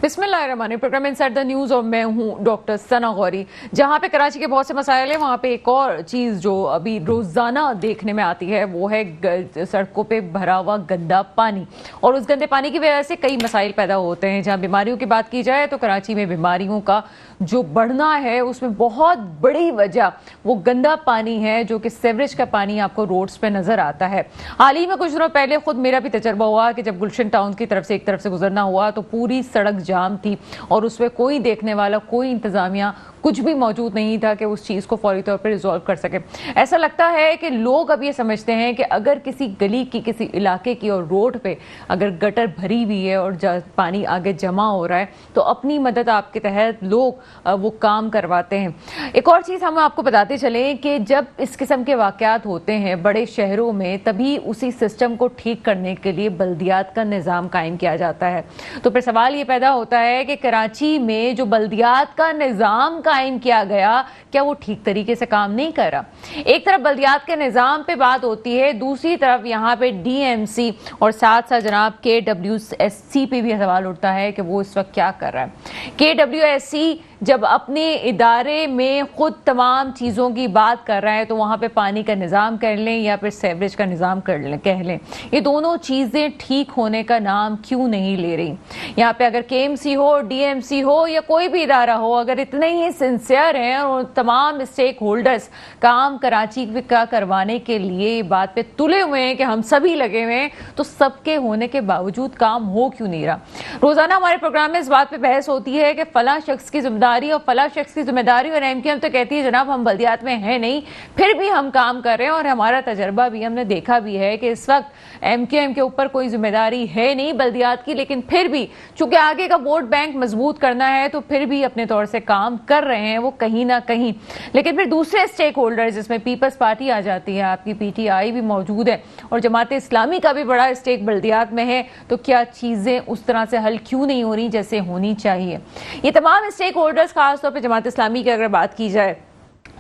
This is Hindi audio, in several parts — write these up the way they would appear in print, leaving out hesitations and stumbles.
बिस्मिल्लाहिर्रहमानिर्रहीम। प्रोग्राम इनसाइड द न्यूज़ और मैं हूं डॉक्टर सना गौरी। जहां पे कराची के बहुत से मसाइल हैं, वहां पे एक और चीज़ जो अभी रोज़ाना देखने में आती है वो है सड़कों पे भरा हुआ गंदा पानी। और उस गंदे पानी की वजह से कई मसाइल पैदा होते हैं। जहां बीमारियों की बात की जाए तो कराची में बीमारियों का जो बढ़ना है उसमें बहुत बड़ी वजह वो गंदा पानी है, जो कि सीवरेज का पानी आपको रोड्स पे नजर आता है। हाल ही में कुछ दिनों पहले खुद मेरा भी तजर्बा हुआ कि जब गुलशन टाउन की तरफ से एक तरफ से गुजरना हुआ तो पूरी सड़क जाम थी और उसमें कोई देखने वाला, कोई इंतजामिया कुछ भी मौजूद नहीं था कि उस चीज़ को फौरी तौर पर रिजॉल्व कर सके। ऐसा लगता है कि लोग अब ये समझते हैं कि अगर किसी गली की, किसी इलाके की और रोड पे अगर गटर भरी हुई है और पानी आगे जमा हो रहा है तो अपनी मदद आपके तहत लोग वो काम करवाते हैं। एक और चीज़ हम आपको बताते चलें कि जब इस किस्म के वाक़यात होते हैं बड़े शहरों में, तभी उसी सिस्टम को ठीक करने के लिए बल्दियात का निज़ाम कायम किया जाता है। तो फिर सवाल ये पैदा होता है कि कराची में जो बल्दियात का निज़ाम कायम किया गया, क्या वो ठीक तरीके से काम नहीं कर रहा? एक तरफ बल्दियात के निज़ाम पे बात होती है, दूसरी तरफ यहाँ पे डीएमसी और साथ साथ जनाब KWSC पे भी सवाल उठता है कि वो इस वक्त क्या कर रहा है। KWSC जब अपने इदारे में खुद तमाम चीज़ों की बात कर रहा है तो वहाँ पे पानी का निज़ाम कर लें या फिर सीवरेज का निज़ाम कर लें, कह लें, ये दोनों चीज़ें ठीक होने का नाम क्यों नहीं ले रही? यहाँ पे अगर KMC हो, DMC हो या कोई भी इदारा हो, अगर इतने ही सिंसियर हैं और तमाम स्टेक होल्डर्स काम कराची का करवाने के लिए बात पे तुले हुए हैं कि हम सभी लगे हुए हैं, तो सबके होने के बावजूद काम हो क्यों नहीं रहा? रोज़ाना हमारे प्रोग्राम में इस बात पे बहस होती है कि फला शख्स की जिम्मेदारी और फला शख्स की जिम्मेदारी, और MQM तो कहती है जनाब हम बल्दियात में हैं नहीं, फिर भी हम काम कर रहे हैं। और हमारा तजर्बा भी, हमने देखा भी है कि इस वक्त MQM के ऊपर कोई जिम्मेदारी है नहीं बल्दियात की, लेकिन फिर भी चूंकि आगे का वोट बैंक मजबूत करना है तो फिर भी अपने तौर से काम कर रहे हैं वो कहीं ना कहीं। लेकिन फिर दूसरे स्टेक होल्डर्स, जिसमें पीपल्स पार्टी आ जाती है, आपकी PTI भी मौजूद है और जमात इस्लामी का भी बड़ा स्टेक बल्दियात में है, तो क्या चीजें उस तरह से हल क्यों नहीं हो रही जैसे होनी चाहिए? ये तमाम स्टेक होल्डर्स, खासतौर पर जमात इस्लामी की अगर बात की जाए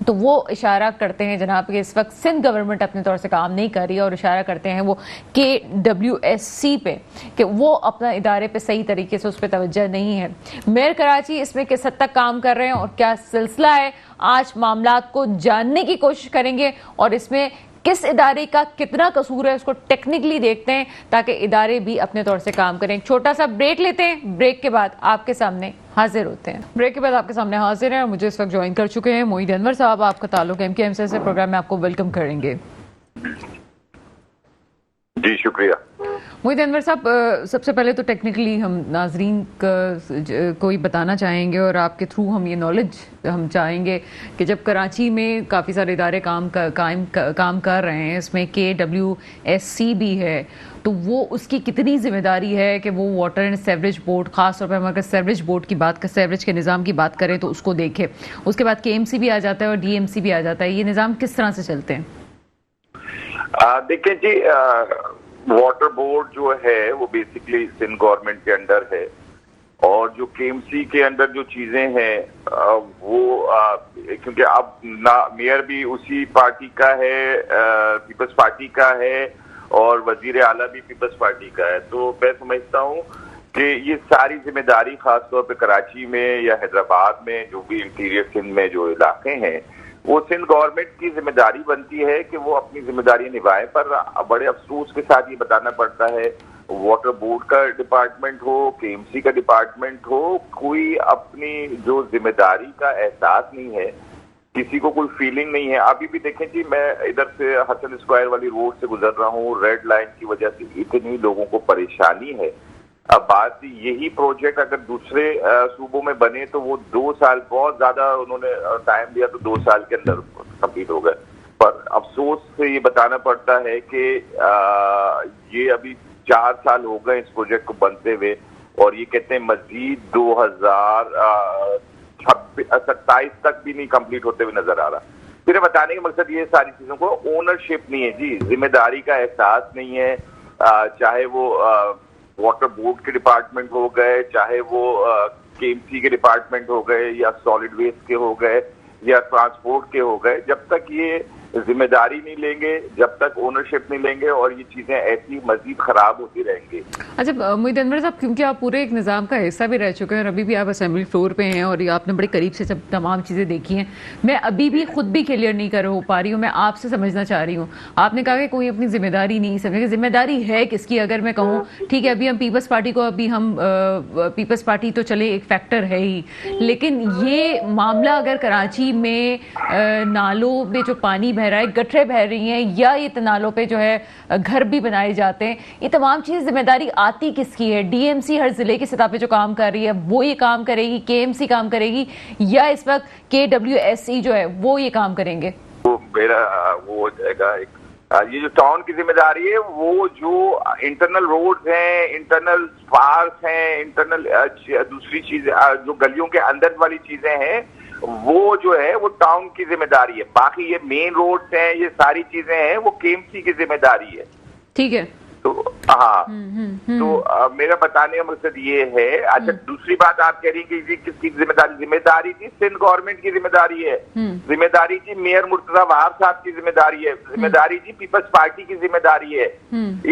तो वो इशारा करते हैं जनाब कि इस वक्त सिंध गवर्नमेंट अपने तौर से काम नहीं कर रही है, और इशारा करते हैं वो KWSC पे कि वो अपना इदारे पे सही तरीके से उस पर तवज्जो नहीं है। मेयर कराची इसमें किस हद तक काम कर रहे हैं और क्या सिलसिला है, आज मामलात को जानने की कोशिश करेंगे और इसमें किस इदारे का कितना कसूर है उसको टेक्निकली देखते हैं ताकि इदारे भी अपने तौर से काम करें। छोटा सा ब्रेक लेते हैं, ब्रेक के बाद आपके सामने हाजिर होते हैं। ब्रेक के बाद आपके सामने हाजिर हैं और मुझे इस वक्त ज्वाइन कर चुके हैं मोईद अनवर साहब। आपका ताल्लुक MKM से प्रोग्राम में आपको वेलकम करेंगे। जी शुक्रिया। मोईद अनवर साहब, सबसे पहले तो टेक्निकली हम नाजरीन को ही बताना चाहेंगे और आपके थ्रू हम ये नॉलेज हम चाहेंगे कि जब कराची में काफ़ी सारे इदारे काम कर रहे हैं, इसमें KWSC भी है, तो वो उसकी कितनी जिम्मेदारी है कि वो वाटर एंड सीवरेज बोर्ड, खास तौर पर हम अगर सीवरेज बोर्ड की बात, सीवरेज के निज़ाम की बात करें तो उसको देखें। उसके बाद KMC भी आ जाता है और DMC भी आ जाता है। ये निज़ाम किस तरह से चलते हैं? देखिए जी, वाटर बोर्ड जो है वो बेसिकली सिंध गवर्नमेंट के अंडर है, और जो KMC के अंदर जो चीजें हैं वो क्योंकि अब मेयर भी उसी पार्टी का है, पीपल्स पार्टी का है, और वजीर आला भी पीपल्स पार्टी का है, तो मैं समझता हूँ कि ये सारी जिम्मेदारी खासतौर पे कराची में या हैदराबाद में, जो भी इंटीरियर सिंध में जो इलाके हैं, वो सिंध गवर्नमेंट की जिम्मेदारी बनती है कि वो अपनी जिम्मेदारी निभाए। पर बड़े अफसोस के साथ ये बताना पड़ता है, वाटर बोर्ड का डिपार्टमेंट हो, KMC का डिपार्टमेंट हो, कोई अपनी जो जिम्मेदारी का एहसास नहीं है, किसी को कोई फीलिंग नहीं है। अभी भी देखें जी, मैं इधर से हसन स्क्वायर वाली रोड से गुजर रहा हूँ, रेड लाइन की वजह से इतनी लोगों को परेशानी है। अब बात यही प्रोजेक्ट अगर दूसरे सूबों में बने तो वो 2 साल, बहुत ज्यादा उन्होंने टाइम दिया, तो 2 साल के अंदर कंप्लीट हो गए। पर अफसोस से ये बताना पड़ता है कि ये अभी 4 साल हो गए इस प्रोजेक्ट को बनते हुए, और ये कहते हैं मजीद 2027 तक भी नहीं कंप्लीट होते हुए नजर आ रहा। फिर बताने का मकसद ये, सारी चीजों को ओनरशिप नहीं है जी, जिम्मेदारी का एहसास नहीं है। चाहे वो वाटर बोर्ड के डिपार्टमेंट हो गए, चाहे वो KMC के डिपार्टमेंट हो गए, या सॉलिड वेस्ट के हो गए, या ट्रांसपोर्ट के हो गए, जब तक ये जिम्मेदारी नहीं लेंगे, जब तक ओनरशिप नहीं लेंगे, और ये चीजें ऐसी मजीद खराब होती रहेंगी। अच्छा मोहित अनवर साहब, क्योंकि आप पूरे एक निज़ाम का हिस्सा भी रह चुके हैं और अभी भी आप असेंबली फ्लोर पे हैं और ये आपने बड़े करीब से सब तमाम चीज़ें देखी हैं, मैं अभी भी खुद भी क्लियर नहीं कर हो पा रही हूँ, मैं आपसे समझना चाह रही हूँ। आपने कहा कि कोई अपनी जिम्मेदारी नहीं समझे, जिम्मेदारी है किसकी? अगर मैं कहूँ ठीक है, अभी हम पीपल्स पार्टी को, अभी हम पीपल्स पार्टी तो चले एक फैक्टर है ही, लेकिन ये मामला अगर कराची में नालों में जो पानी बह रहा है, गटरें बह रही हैं, या ये नालों पे जो है घर भी बनाए जाते हैं, ये तमाम चीज़ जिम्मेदारी आती किसकी है? डीएमसी हर जिले की सतह पे जो काम कर रही है वो ये काम करेगी, केएमसी काम करेगी, या इस वक्त केडब्ल्यूएसई जो है वो ये काम करेंगे? तो मेरा वो हो जाएगा ये जो टाउन की जिम्मेदारी है, वो जो इंटरनल रोड्स हैं, इंटरनल पार्क हैं, इंटरनल दूसरी चीजें जो गलियों के अंदर वाली चीजें हैं, वो जो है वो टाउन की जिम्मेदारी है। बाकी ये मेन रोड्स हैं, ये सारी चीजें हैं, वो केएमसी की जिम्मेदारी है। ठीक है। तो हाँ, तो मेरा बताने का मकसद ये है। अच्छा, दूसरी बात आप कह रही कि किसकी जिम्मेदारी? जिम्मेदारी जी सिंध गवर्नमेंट की जिम्मेदारी है, जिम्मेदारी जी मेयर मुर्तजा वहाब साहब की जिम्मेदारी है, जिम्मेदारी जी पीपल्स पार्टी की जिम्मेदारी है।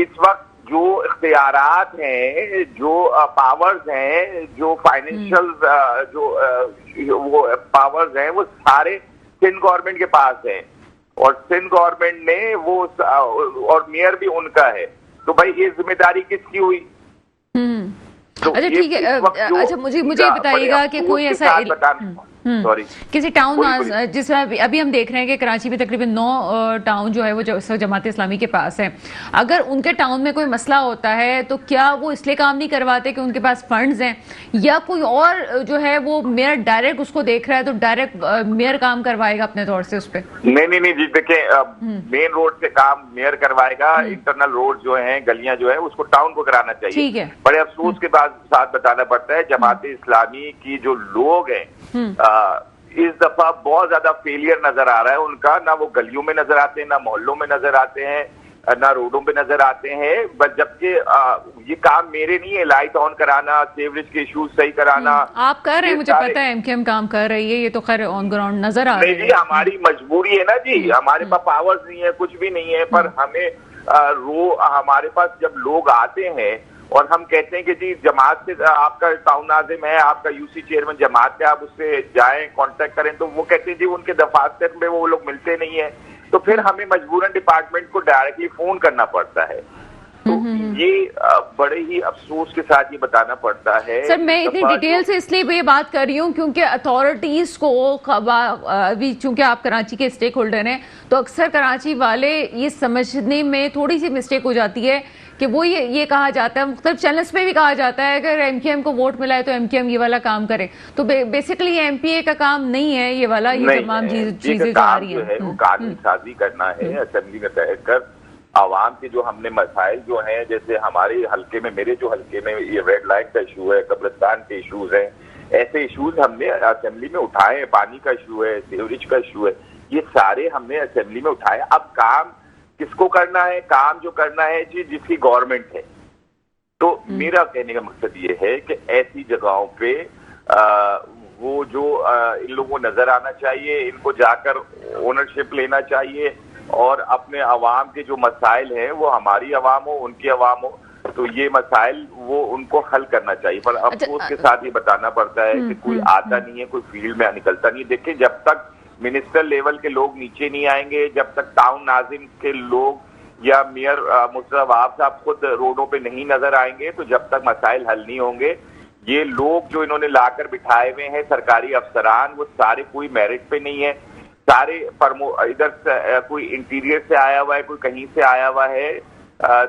इस वक्त जो इख्तियारात हैं, जो पावर्स हैं, जो फाइनेंशियल जो वो पावर्स हैं, वो सारे सिंध गवर्नमेंट के पास हैं, और सिंध गवर्नमेंट ने वो, और मेयर भी उनका है। तो भाई ये जिम्मेदारी किसकी हुई? तो अच्छा ठीक है। अच्छा मुझे बताइएगा कि कोई ऐसा सॉरी किसी टाउन, जिसमें अभी हम देख रहे हैं कि कराची में तकरीबन 9 टाउन जो है वो जमात इस्लामी के पास है, अगर उनके टाउन में कोई मसला होता है तो क्या वो इसलिए काम नहीं करवाते कि उनके पास फंड्स हैं, या कोई और जो है वो मेयर डायरेक्ट उसको देख रहा है तो डायरेक्ट मेयर काम करवाएगा अपने तौर से उस पर? नहीं जी, देखिए मेन रोड से काम मेयर करवाएगा, इंटरनल रोड जो है, गलियां जो है, उसको टाउन को कराना चाहिए। ठीक है। बड़े अफसोस के साथ बताना पड़ता है, जमात इस्लामी की जो लोग हैं इस दफा बहुत ज्यादा फेलियर नजर आ रहा है उनका। ना वो गलियों में नजर आते हैं, ना मोहल्लों में नजर आते हैं, ना रोडों पे नजर आते हैं। बट जबकि ये काम मेरे नहीं है, लाइट ऑन कराना, सेवरेज के इश्यूज सही कराना आप कर रहे हैं, मुझे पता है एमकेएम काम कर रही है, ये तो खैर ऑन ग्राउंड नजर आ रही है। नहीं जी, हमारी मजबूरी है ना जी, हमारे पास पावर्स नहीं है, कुछ भी नहीं है, पर हमें हमारे पास जब लोग आते हैं और हम कहते हैं कि जी जमात से आपका टाउन नाजिम है, आपका यूसी चेयरमैन जमात है, आप उससे जाएं, कांटेक्ट करें, तो वो कहते हैं जी उनके दफातर में वो लोग मिलते नहीं है, तो फिर हमें मजबूरन डिपार्टमेंट को डायरेक्टली फोन करना पड़ता है। तो ये बड़े ही अफसोस के साथ ये बताना पड़ता है। सर मैं इतनी डिटेल से इसलिए ये बात कर रही हूँ क्योंकि अथॉरिटीज को अभी, चूंकि आप कराची के स्टेक होल्डर हैं, तो अक्सर कराची वाले ये समझने में थोड़ी सी मिस्टेक हो जाती है कि वो ये कहा जाता है, मुख्तलिफ चैनल्स पे भी कहा जाता है, अगर एमकेएम को वोट मिला है तो एमकेएम ये वाला काम करे, तो बेसिकली ये एमपीए का काम नहीं है ये वाला, ये तमाम चीजें जो आ रही है वो कानून साजी करना है, असेंबली में बैठकर आवाम के जो हमने मसाइल जो हैं, जैसे हमारे हल्के में, मेरे जो हल्के में ये रेड लाइन का इशू है, कब्रिस्तान के इशूज हैं, ऐसे इशूज हमने असेंबली में उठाए हैं, पानी का इशू है, सीवरेज का इशू है, ये सारे हमने असेंबली में उठाए। अब काम किसको करना है? काम जो करना है जी जिसकी गवर्नमेंट है। तो मेरा कहने का मकसद ये है कि ऐसी जगहों पे वो जो इन लोगों को नजर आना चाहिए, इनको जाकर ओनरशिप लेना चाहिए, और अपने अवाम के जो मसाइल हैं, वो हमारी अवाम हो, उनकी अवाम हो, तो ये मसाइल वो उनको हल करना चाहिए। पर अफसोस के साथ ये बताना पड़ता है कि कोई आता नहीं है, कोई फील्ड में निकलता नहीं है। देखिए, जब तक मिनिस्टर लेवल के लोग नीचे नहीं आएंगे, जब तक टाउन नाजिम के लोग या मेयर मुर्तजा वहाब साहब खुद रोडों पे नहीं नजर आएंगे, तो जब तक मसाइल हल नहीं होंगे। ये लोग जो इन्होंने लाकर बिठाए हुए हैं सरकारी अफसरान, वो सारे कोई मेरिट पे नहीं है, सारे इधर से कोई इंटीरियर से आया हुआ है, कोई कहीं से आया हुआ है,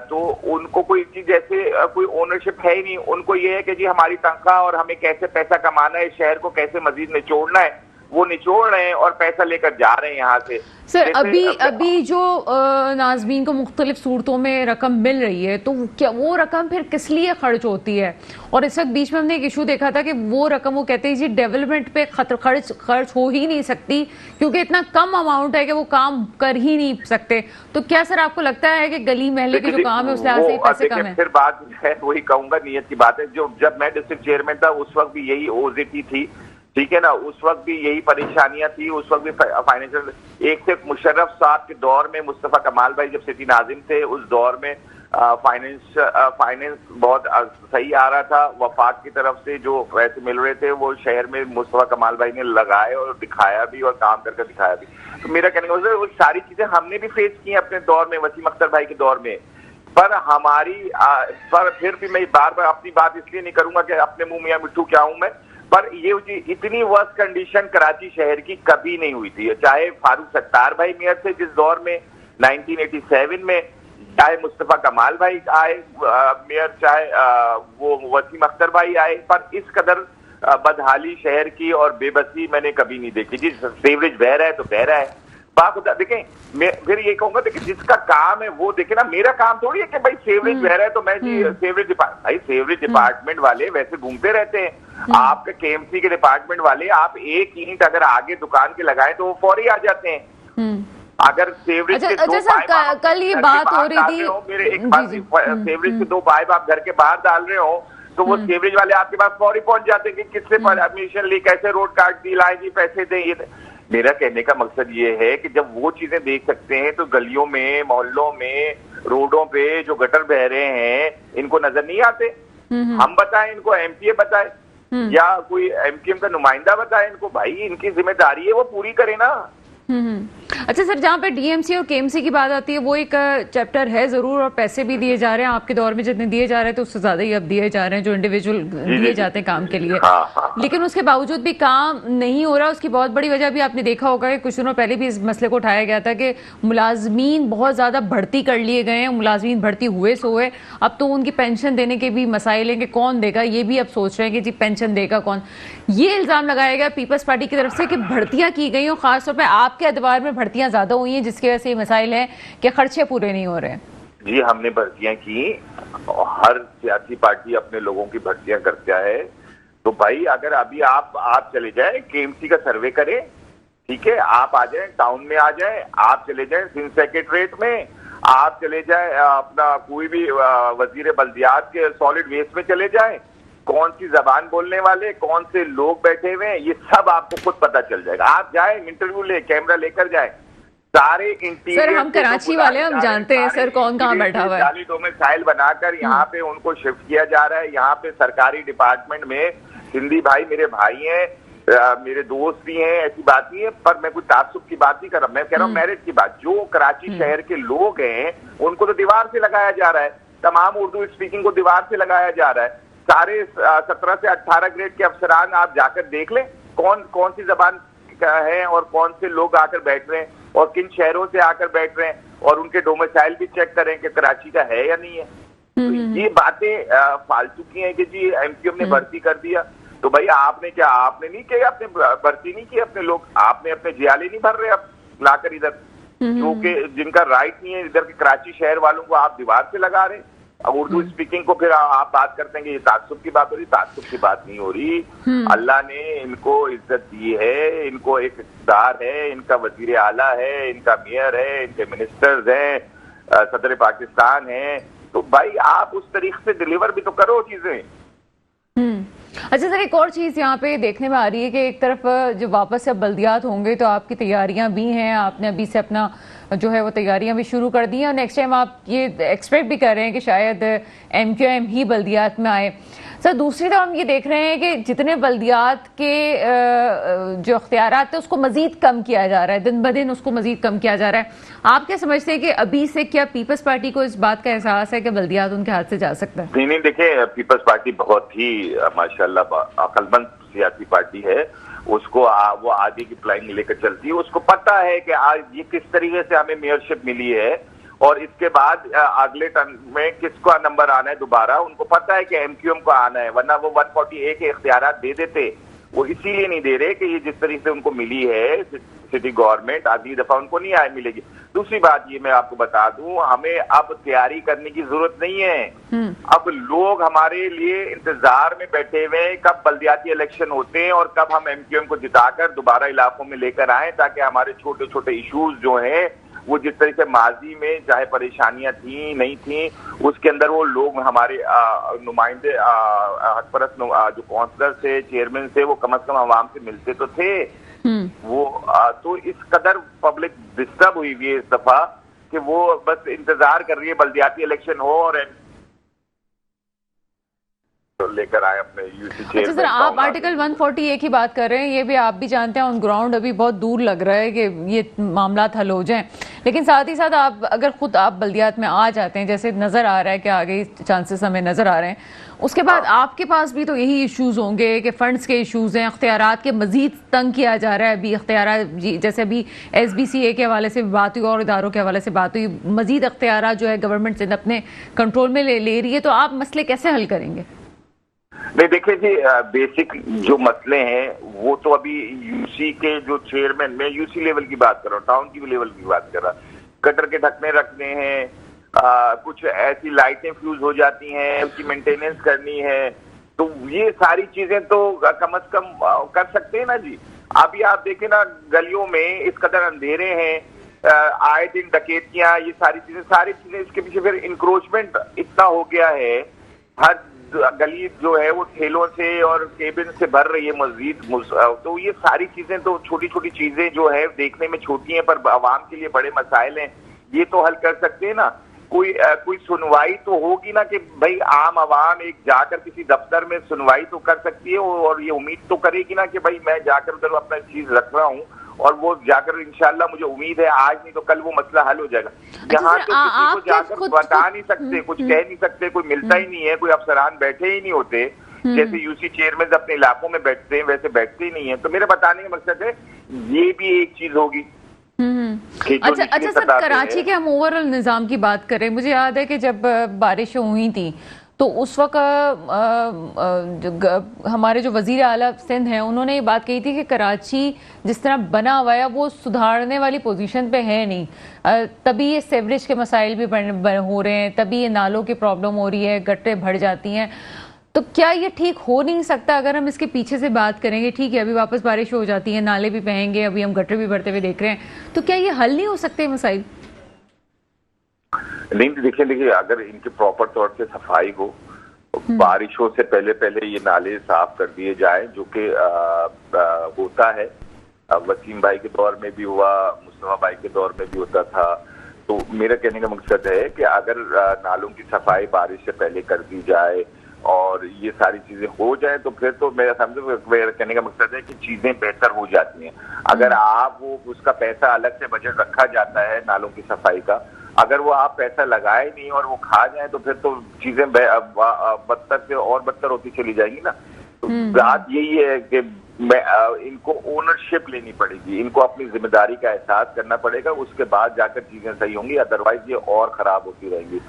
तो उनको कोई चीज जैसे कोई ओनरशिप है ही नहीं। उनको ये है कि जी हमारी तनख्वाह और हमें कैसे पैसा कमाना है, शहर को कैसे मजीद निचोड़ना है, वो निचोड़ रहे हैं और पैसा लेकर जा रहे हैं यहाँ से। सर अभी जो नाज़मीन को मुख्तलिफ सूरतों में रकम मिल रही है, तो क्या वो रकम फिर किस लिए खर्च होती है? और इस वक्त बीच में हमने एक इशू देखा था कि वो रकम, वो कहते हैं जी डेवलपमेंट पे खर्च हो ही नहीं सकती क्योंकि इतना कम अमाउंट है कि वो काम कर ही नहीं सकते। तो क्या सर आपको लगता है कि गली महल्ले के जो काम है उस लिहाज से पैसे कम है? फिर बात है, वही कहूंगा, नियत की बात है। जो जब मैं डिस्ट्रिक्ट चेयरमैन था उस वक्त भी यही ओजीटी थी ठीक है ना, उस वक्त भी यही परेशानियां थी, उस वक्त भी फाइनेंशियल, एक से मुशर्रफ साहब के दौर में मुस्तफा कमाल भाई जब सिटी नाजिम थे उस दौर में फाइनेंस बहुत सही आ रहा था, वफाक की तरफ से जो पैसे मिल रहे थे वो शहर में मुस्तफा कमाल भाई ने लगाए और दिखाया भी और काम करके दिखाया भी। तो मेरा कहने का मतलब वो सारी चीजें हमने भी फेस की अपने दौर में, वसीम अख्तर भाई के दौर में, पर हमारी पर फिर भी मैं बार बार अपनी बात इसलिए नहीं करूंगा कि अपने मुंह मियां मिट्टू क्या हूं मैं, पर ये इतनी वर्स्ट कंडीशन कराची शहर की कभी नहीं हुई थी, चाहे फारूक सत्तार भाई मेयर थे जिस दौर में 1987 में, चाहे मुस्तफा कमाल भाई आए मेयर, चाहे वो वसीम अख्तर भाई आए, पर इस कदर बदहाली शहर की और बेबसी मैंने कभी नहीं देखी। जी सीवरेज बह रहा है तो बह रहा है, बाखुदा देखें, मैं फिर ये कहूंगा देखिए जिसका काम है वो देखे ना, मेरा काम थोड़ी है कि भाई सीवरेज बह रहा है तो मैं जी सीवरेज डिपार्टमेंट वाले वैसे घूमते रहते हैं, आपके केएमसी के डिपार्टमेंट वाले आप एक ईंट अगर आगे दुकान के लगाए तो वो फौरी आ जाते हैं। अगर सेवरेज के दो पाइप कल ये बात हो रही थी, मेरे एक सेवरेज के दो पाइप आप घर के बाहर डाल रहे हो तो वो सेवरेज वाले आपके पास फौरी पहुंच जाते हैं कि किससे परमिशन ली, कैसे रोड काट दी, लाएंगी पैसे दें। ये मेरा कहने का मकसद ये है कि जब वो चीजें देख सकते हैं तो गलियों में, मोहल्लों में, रोडों पे जो गटर बह रहे हैं इनको नजर नहीं आते। हम बताएं इनको, एमपीए बताए या कोई एमकेएम का नुमाइंदा बताए इनको, भाई इनकी जिम्मेदारी है वो पूरी करे ना। अच्छा सर, जहाँ पे डीएमसी और केएमसी की बात आती है वो एक चैप्टर है जरूर, और पैसे भी दिए जा रहे हैं आपके दौर में जितने दिए जा रहे थे उससे ज्यादा ही अब दिए जा रहे हैं जो इंडिविजुअल दिए जाते हैं काम के लिए। लेकिन उसके बावजूद भी काम नहीं हो रहा। उसकी बहुत बड़ी वजह भी आपने देखा होगा कि कुछ दिनों पहले भी इस मसले को उठाया गया था कि मुलाजमीन बहुत ज्यादा भर्ती कर लिए गए हैं, मुलाजमीन भर्ती हुए सो है, अब तो उनकी पेंशन देने के भी मसाइल हैं कि कौन देगा, ये भी अब सोच रहे हैं कि जी पेंशन देगा कौन। ये इल्जाम लगाया गया पीपल्स पार्टी की तरफ से कि भर्तियां की गई और खासतौर पर आपके अदवार में भर्तियां ज्यादा हुई हैं जिसकी वजह से ये मसाइल है कि खर्चे पूरे नहीं हो रहे हैं। जी हमने भर्तियां की, हर सियासी पार्टी अपने लोगों की भर्तियां करता है। तो भाई अगर अभी आप चले जाए केएमसी का सर्वे करें, ठीक है, आप आ जाए टाउन में, आ जाए आप चले जाए सिंध सेक्रेटरेट में, आप चले जाए अपना कोई भी वजीर बल्दियात के सॉलिड वेस्ट में चले जाए, कौन सी जबान बोलने वाले, कौन से लोग बैठे हुए हैं, ये सब आपको खुद पता चल जाएगा। आप जाए इंटरव्यू ले, कैमरा लेकर जाए, सारे इंटीरियर। सर हम कराची वाले, हम जानते हैं सर कौन कहाँ बैठा हुआ है। जाली डोमिसाइल बनाकर यहाँ पे उनको शिफ्ट किया जा रहा है। यहाँ पे सरकारी डिपार्टमेंट में सिंधी भाई मेरे भाई हैं, मेरे दोस्त भी हैं, ऐसी बात नहीं है, पर मैं कुछ तासुब की बात नहीं कर रहा, मैं कह रहा हूँ मेरिट की बात। जो कराची शहर के लोग हैं उनको तो दीवार से लगाया जा रहा है, तमाम उर्दू स्पीकिंग को दीवार से लगाया जा रहा है। सारे 17 से 18 ग्रेड के अफसरान आप जाकर देख लें कौन सी जबान है और कौन से लोग आकर बैठ रहे हैं और किन शहरों से आकर बैठ रहे हैं, और उनके डोमिसाइल भी चेक करें कि कराची का है या नहीं है। तो ये बातें फालतू की हैं कि जी एमक्यूएम ने भर्ती कर दिया, तो भाई आपने नहीं किया, आपने भर्ती नहीं की अपने लोग, आपने अपने जियाले नहीं भर रहे अब लाकर इधर, क्योंकि जिनका राइट नहीं है इधर के कराची शहर वालों को आप दीवार से लगा रहे। अब उर्दू स्पीकिंग को फिर आप बात करते हैं कि ये ताज्जुब की बात हो रही, ताज्जुब की बात नहीं हो रही। अल्लाह ने इनको इज्जत दी है, इनको एक इक़्तिदार है, इनका वजीर आला है, इनका मेयर है, इनके मिनिस्टर्स हैं, सदर पाकिस्तान है, तो भाई आप उस तरीके से डिलीवर भी तो करो चीजें। अच्छा सर, एक और चीज़ यहाँ पे देखने में आ रही है कि एक तरफ जो वापस से बल्दियात होंगे तो आपकी तैयारियां भी हैं, आपने अभी से अपना जो है वो तैयारियां भी शुरू कर दी हैं और नेक्स्ट टाइम आप ये एक्सपेक्ट भी कर रहे हैं कि शायद एमक्यूएम ही बल्दियात में आए। सर दूसरी तरफ हम ये देख रहे हैं कि जितने बल्दियात के जो अख्तियारात थे उसको मजीद कम किया जा रहा है, दिन ब दिन उसको मजीद कम किया जा रहा है। आप क्या समझते हैं कि अभी से क्या पीपल्स पार्टी को इस बात का एहसास है कि बल्दियात उनके हाथ से जा सकता है? नहीं देखिए, पीपल्स पार्टी बहुत ही माशाल्लाह अक्लमंद सियासी पार्टी है, उसको वो आगे की प्लानिंग लेकर चलती है। उसको पता है कि आज ये किस तरीके से हमें मेयरशिप मिली है और इसके बाद अगले टर्म में किसका नंबर आना है दोबारा, उनको पता है कि एमक्यूएम को आना है, वरना वो 148 के इख्तियारात दे देते। वो इसीलिए नहीं दे रहे कि ये जिस तरीके से उनको मिली है सिटी गवर्नमेंट, अगली दफा उनको नहीं मिलेगी। दूसरी बात ये मैं आपको बता दूं, हमें अब तैयारी करने की जरूरत नहीं है। अब लोग हमारे लिए इंतजार में बैठे हुए हैं कब बल्दियाती इलेक्शन होते हैं और कब हम एमक्यूएम को जिताकर दोबारा इलाकों में लेकर आए, ताकि हमारे छोटे छोटे इश्यूज जो हैं वो जिस तरह से माजी में चाहे परेशानियां थी नहीं थी, उसके अंदर वो लोग हमारे नुमाइंदे हकपरस्त जो काउंसलर थे, चेयरमैन थे, वो कम से कम आवाम से मिलते तो थे। वो तो इस कदर पब्लिक डिस्टर्ब हुई है इस दफा कि वो बस इंतजार कर रही है बल्दियाती इलेक्शन हो और लेकर आए अपने यूसी चेयरमैन। अच्छा सर, आप आर्टिकल 140A की बात कर रहे हैं, ये भी आप भी जानते हैं ऑन ग्राउंड अभी बहुत दूर लग रहा है कि ये मामला हल हो जाए, लेकिन साथ ही साथ आप अगर खुद आप बल्दियात में आ जाते हैं, जैसे नजर आ रहा है कि आगे चांसेस हमें नजर आ रहे हैं, उसके बाद आपके पास भी तो यही इश्यूज होंगे कि फंड्स के इश्यूज हैं, अख्तियारात के मजीद तंग किया जा रहा है। अभी अख्तियारात जैसे अभी SBCA के हवाले से बात हुई और इदारों के हवाले से बात हुई, मजीद अख्तियारात जो है गवर्नमेंट सिंध अपने कंट्रोल में ले रही है, तो आप मसले कैसे हल करेंगे? नहीं देखिए जी, बेसिक जो मसले हैं वो तो अभी यूसी के जो चेयरमैन, मैं यूसी लेवल की बात कर रहा हूँ, टाउन की लेवल की बात कर रहा, गटर के ढकने रखने हैं, कुछ ऐसी लाइटें फ्यूज हो जाती हैं, उसकी मेंटेनेंस करनी है, तो ये सारी चीजें तो कम से कम कर सकते हैं ना जी। अभी आप देखें ना, गलियों में इस कदर अंधेरे हैं, आए दिन डकैतियां, ये सारी चीजें इसके पीछे फिर इंक्रोचमेंट इतना हो गया है, हर गली जो है वो ठेलों से और केबिन से भर रही है मस्जिद। तो ये सारी चीजें तो छोटी छोटी चीजें जो है देखने में छोटी हैं पर आवाम के लिए बड़े मसाइल हैं, ये तो हल कर सकते हैं ना। कोई सुनवाई तो होगी ना कि भाई आम आवाम एक जाकर किसी दफ्तर में सुनवाई तो कर सकती है और ये उम्मीद तो करेगी ना कि भाई मैं जाकर उधर अपना चीज रख रहा हूँ और वो जाकर इंशाल्लाह मुझे उम्मीद है आज नहीं तो कल वो मसला हल हो जाएगा। यहाँ तो किसी को जाकर बता नहीं सकते, कुछ कह नहीं सकते, कोई मिलता ही नहीं है, कोई अफसरान बैठे ही नहीं होते, जैसे यूसी चेयरमैन अपने इलाकों में बैठते हैं वैसे बैठते ही नहीं है। तो मेरे बताने का मकसद है ये भी एक चीज होगी। अच्छा सर, कराची के हम ओवरऑल निजाम की बात करें, मुझे याद है कि जब बारिशें हुई थी तो उस वक्त हमारे जो वजीर आला सिंध हैं उन्होंने ये बात कही थी कि कराची जिस तरह बना हुआ है वो सुधारने वाली पोजीशन पे है नहीं, तभी ये सेवरेज के मसाइल भी हो रहे हैं, तभी ये नालों की प्रॉब्लम हो रही है, गट्टे भर जाती हैं। तो क्या ये ठीक हो नहीं सकता? अगर हम इसके पीछे से बात करेंगे, ठीक है अभी वापस बारिश हो जाती है, नाले भी बहेंगे, अभी हम गटर भी भरते हुए देख रहे हैं, तो क्या ये हल नहीं हो सकते मसाइल? नहीं देखिए अगर इनकी प्रॉपर तौर से सफाई हो, बारिशों से पहले ये नाले साफ कर दिए जाए, जो कि होता है, वसीम भाई के दौर में भी हुआ, मुस्तफा भाई के दौर में भी होता था। तो मेरा कहने का मकसद है कि अगर नालों की सफाई बारिश से पहले कर दी जाए और ये सारी चीजें हो जाए तो फिर तो मेरा कहने का मकसद है कि चीजें बेहतर हो जाती हैं। अगर आप उसका पैसा अलग से बजट रखा जाता है नालों की सफाई का, अगर वो आप पैसा लगाए नहीं और वो खा जाए तो फिर तो चीजें बदतर से और बदतर होती चली जाएंगी ना। तो बात यही है कि इनको ओनरशिप लेनी पड़ेगी, इनको अपनी जिम्मेदारी का एहसास करना पड़ेगा, उसके बाद जाकर चीजें सही होंगी, अदरवाइज ये और खराब होती रहेंगी।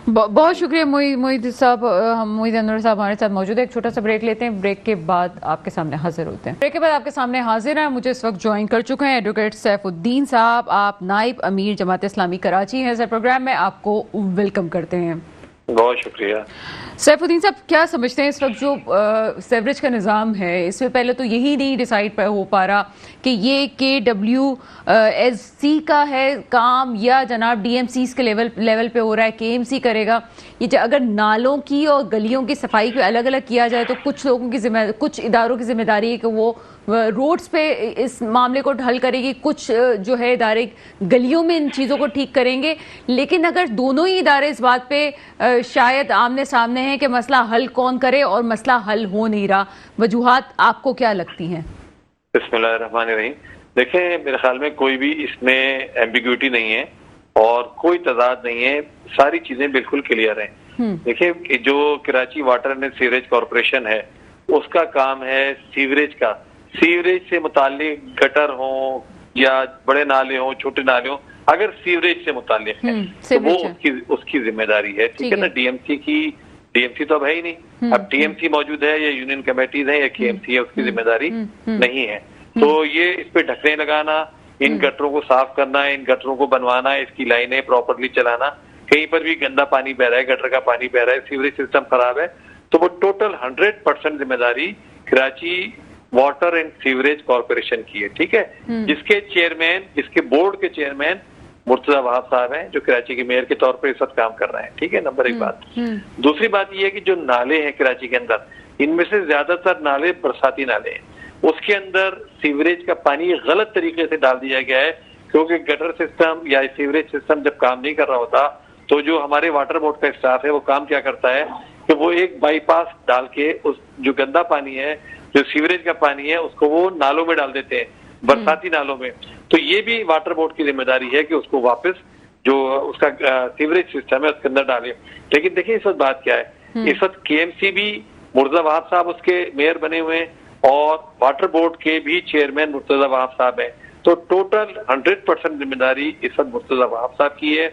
बहुत शुक्रिया मोहित साहब, मोहित अनवर साहब हमारे साथ मौजूद है। एक छोटा सा ब्रेक लेते हैं, ब्रेक के बाद आपके सामने हाजिर होते हैं। ब्रेक के बाद आपके सामने हाजिर हैं, मुझे इस वक्त ज्वाइन कर चुके हैं एडवोकेट सैफुद्दीन साहब, आप नाइब अमीर जमात इस्लामी कराची हैं। सर, प्रोग्राम में आपको वेलकम करते हैं। बहुत शुक्रिया। सैफुद्दीन साहब, क्या समझते हैं इस वक्त जो सेवरेज का निज़ाम है, इससे पहले तो यही नहीं डिसाइड हो पा रहा कि ये KWSC का है काम या जनाब DMCs के लेवल पे हो रहा है, KMC करेगा? ये अगर नालों की और गलियों की सफाई को अलग अलग किया जाए तो कुछ लोगों की कुछ इदारों की जिम्मेदारी है कि वो रोड्स पे इस मामले को हल करेगी, कुछ जो है इदारे गलियों में इन चीज़ों को ठीक करेंगे। लेकिन अगर दोनों ही इदारे इस बात पे शायद आमने सामने हैं कि मसला हल कौन करे और मसला हल हो नहीं रहा, वजूहात आपको क्या लगती हैं? बिस्मिल्लाहिर्रहमानिर्रहीम। देखिए, मेरे ख्याल में कोई भी इसमें एम्बिग्यूटी नहीं है और कोई तजाद नहीं है, सारी चीजें बिल्कुल क्लियर हैं। देखिए, जो Karachi water and sewerage corporation है उसका काम है सीवरेज से मुताल्लिक गटर हो या बड़े नाले हो, छोटे नाले हो, अगर सीवरेज से मुताल्लिक है तो वो उसकी जिम्मेदारी है, ठीक है ना। डीएमसी तो अब है ही नहीं, अब टीएमसी मौजूद है या यूनियन कमेटीज है या केएमसी है, उसकी जिम्मेदारी नहीं है। तो ये इस पे ढकने लगाना, इन गटरों को साफ करना, इन गटरों को बनवाना, इसकी लाइनें प्रॉपरली चलाना, कहीं पर भी गंदा पानी बह रहा है, गटर का पानी बह रहा है, सीवरेज सिस्टम खराब है, तो वो टोटल 100% जिम्मेदारी Karachi water and sewerage corporation की है, ठीक है, जिसके बोर्ड के चेयरमैन मुर्तजा वहाब साहब हैं, जो कराची के मेयर के तौर पर इस वक्त काम कर रहे हैं, ठीक है, नंबर 1 बात। दूसरी बात यह है कि जो नाले हैं कराची के अंदर, इनमें से ज्यादातर नाले बरसाती नाले हैं, उसके अंदर सीवरेज का पानी गलत तरीके से डाल दिया गया है, क्योंकि गटर सिस्टम या सीवरेज सिस्टम जब काम नहीं कर रहा होता तो जो हमारे वाटर बोर्ड का स्टाफ है वो काम क्या करता है कि वो एक बाईपास डाल के उस जो गंदा पानी है, जो सीवरेज का पानी है, उसको वो नालों में डाल देते हैं, बरसाती नालों में। तो ये भी वाटर बोर्ड की जिम्मेदारी है कि उसको वापस जो उसका सीवरेज सिस्टम है उसके अंदर डाले। लेकिन देखिए इस वक्त बात क्या है, इस वक्त केएमसी भी मुर्तजा वहाब साहब उसके मेयर बने हुए हैं और वाटर बोर्ड के भी चेयरमैन मुर्तजा वहाब साहब हैं। तो टोटल 100% जिम्मेदारी इस वक्त मुर्तजा वहाब साहब की है,